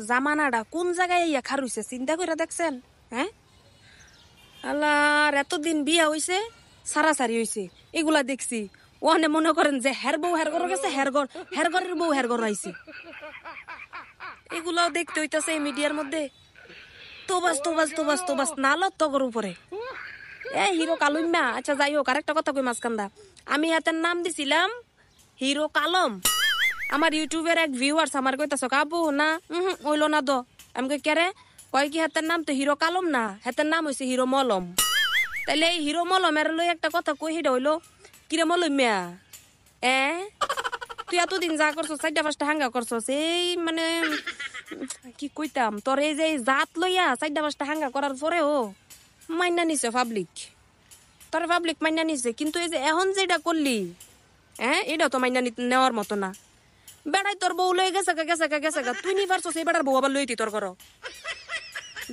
জামানাটা কোন জায়গায় ইয়া খার হইছে চিন্তা করে দেখছেন? হ্যাঁ আল্লাহ, এতদিন বিয়া হইছে, সারাসারি হইছে, এগুলা দেখছি। ওখানে মনে করেন যে হের বউ হের ঘর গেছে, হের ঘরের বউ হের ঘর আইছে। এগুলাও দেখতে হইতাছে এই মিডিয়ার মধ্যে। তোবাস তোবাস তোবাস তোবাস নালত তগর উপরে। হিরো কালুম্যা। আচ্ছা যাই হোক, আরেকটা কথা কই মাঝখান্দা, আমি হাতের নাম দিছিলাম হিরো কালম। আমার ইউটিউবের এক ভিউয়ার্স আমার কইতাছ কাবু না হইলো না দো। আমি কই কেরে? কয় কি হাতের নাম তো হিরো কালম না, হাতের নাম হইছে হিরো মলম। তাইলে এই হিরো মলমের লই একটা কথা কই, হিডা হইলো কিরে মলমিয়া, তুই এতদিন যা করছস, 4-5টা হাঙ্গা করছস, এই মানে কি কইতাম তোর, এই যে জাত লইয়া 4-5টা হাঙ্গা করার পরেও মাইনা নিছে পাবলিক, তোর পাবলিক মাইনা নিছে। কিন্তু এই যে এখন যেটা করলি, এটা তো মাইনা নেওয়ার মতো না। বেড়াই তোর বউ লয়ে গেছে গা, তুই নি পারছস এই বেড়ার বউ আবার লইতি তোর ঘর।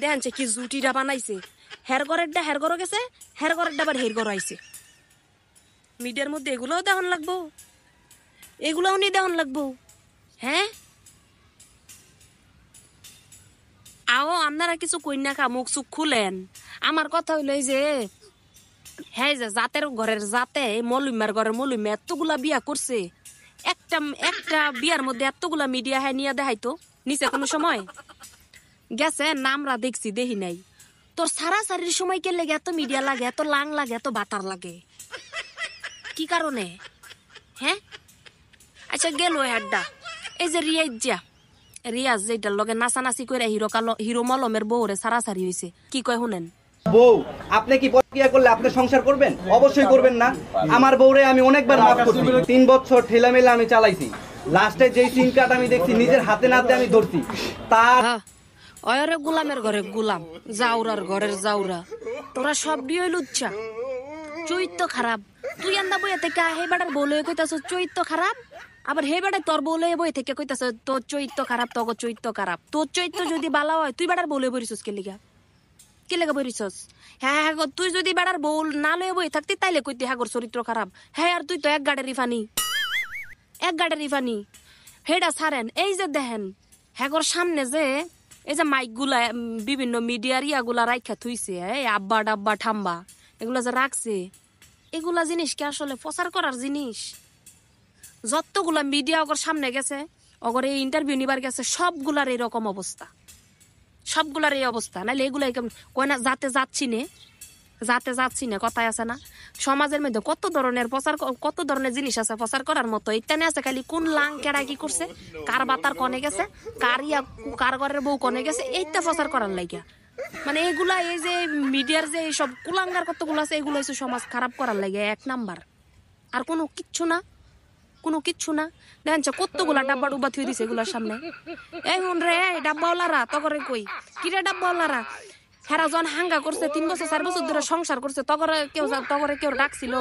দেখছে কি জুটিটা বানাইছে, হের ঘরেরটা হের ঘর গেছে, হের ঘরেরটা আবার হের ঘর আইছে। মিডিয়ার মধ্যে এগুলোও দেখন লাগবো, এগুলোও নিয়ে দেখন লাগবো। হ্যাঁ আও আপনারা কিছু কইনা খা, মুখ চুখ খুলেন। আমার কথা হইলো এই যে হ্যাঁ, যে জাতের ঘরের জাতে মলুমিয়ার ঘরের মলুমিয়া এতগুলা বিয়া করছে, একটা একটা বিয়ার মধ্যে এতগুলা মিডিয়া হ্যাঁ নিয়ে দেখাইতো নিচে কোনো সময় গেছে? নামরা দেখছি, দেখি নাই। তোর সারাসারির সময় কে লাগে এত মিডিয়া লাগে, এত লাং লাগে, এত বাতার লাগে, কি কারণে? হ্যাঁ আচ্ছা গেল হেডটা, এই যে রিয়াজ যেটার লগে নাচানাচি করে হিরো মলমের বউরে সারাসারি হয়েছে, কি কয় শুনেন? বউ আপনি কি প্রতিক্রিয়া করলে আপনি সংসার করবেন? অবশ্যই করবেন না। আমার বউরে আমি অনেকবার মাফ করছি, 3 বছর ঠেলামেলা আমি চালাইছি। লাস্টে যেই সিন কাট আমি দেখছি, নিজের হাতে নাতে আমি ধরছি তার। অয়রে গোলামের ঘরে গোলাম, জাউরার ঘরের জাউরা, তোরা সব দিয়ে লুচ্ছা, চরিত্র খারাপ। তুই আন্দা বইয়া থেকে হে বেটার বলে কইতাছ চরিত্র খারাপ, আবার হে বেটা তোর বলে বই থেকে কইতাছ তোর চরিত্র খারাপ, তোর চরিত্র খারাপ। তোর চরিত্র যদি বালা হয় তুই বেটার বলে বইরিছস কে লেগা বইরিছস? হ্যাঁ তুই যদি বেটার বউ না লয়ে বই থাকতি তাইলে কইতি হাগর চরিত্র খারাপ। হ্যাঁ আর তুই তো এক গাড়েরই ফানি, হেডা ছাড়েন। এই যে দেখেন হ্যাগর সামনে যে এই যে মাইক গুলা বিভিন্ন মিডিয়ার ইয়াগুলা রাইখা থুইছে, আব্বা ডাব্বা ঠাম্বা এগুলা যে রাখছে, এগুলা জিনিস কি আসলে প্রচার করার জিনিস? যতগুলা মিডিয়া ওগর সামনে গেছে, ওগর এই ইন্টারভিউ নিবার গেছে, সবগুলার এরকম অবস্থা, সবগুলার এই অবস্থা। নাইলে এগুলাই কয় না যাতে যাচ্ছি না কথায় আছে না, সমাজের মধ্যে কত ধরনের প্রচার, কত ধরনের জিনিস আছে প্রচার করার মতো। ইত্যানে আছে খালি কোন লাং কেডা কি করছে, কার বাতার কনে গেছে, কার ঘরের বউ কনে গেছে, এইটা প্রচার করার লাগিয়া। মানে এগুলা এই যে মিডিয়ার যে সব কুলাঙ্গার কতগুলো আছে, এগুলো হচ্ছে সমাজ খারাপ করার লাগে 1 নাম্বার। আর কোনো কিচ্ছু না। দেখেন কতগুলা ডাব্বা ডুব্বা থুই দিছে এগুলার সামনে। এই হুন রে ডাব্বাওয়ালারা, তগরে কই কিরে ডাব্বাওয়ালারা, হেরা জন হাঙ্গা করছে 3 বছর 4 বছর ধরে সংসার করছে, তগরে কেউ ডাকছিল,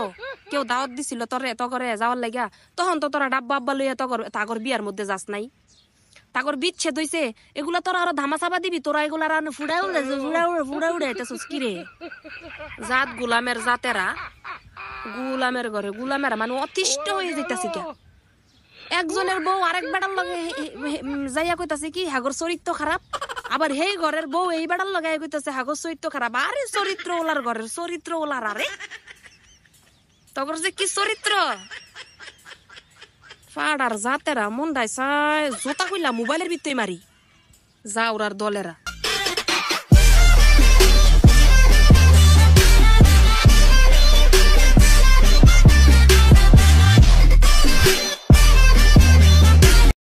কেউ দাওয়াত দিছিল তগরে যাওয়ার লাগিয়া? তখন তো তোরা ডাব্বা আব্বা লইয়া তাগর বিয়ার মধ্যে যাস নাই, তাগর বিচ্ছেদ হইছে, এগুলা তোরা আরো ধামাচাপা দিবি, তোরা এগুলা ফুড়া উড়ে এটাছিস কিরে? জাত গুলামের জাতেরা, গুলামের ঘরে গুলামেরা মানে অতিষ্ঠ হয়ে যেতেছি কে? একজনের বউ আরেক বেড়ার লগে যাইয়া কইতাছে কি হাগর চরিত্র খারাপ, আবার হেই ঘরের বউ এই বেড়ার লগে কইতাছে হাগর চরিত্র খারাপ। আরে চরিত্র ওলার ঘরের চরিত্র ওলার, আরে তগর যে কি চরিত্র, ফাড়ার জাতেরা মন দায় চায় জোতা কইলা মোবাইলের ভিতরে মারি, যাওরার দলেরা।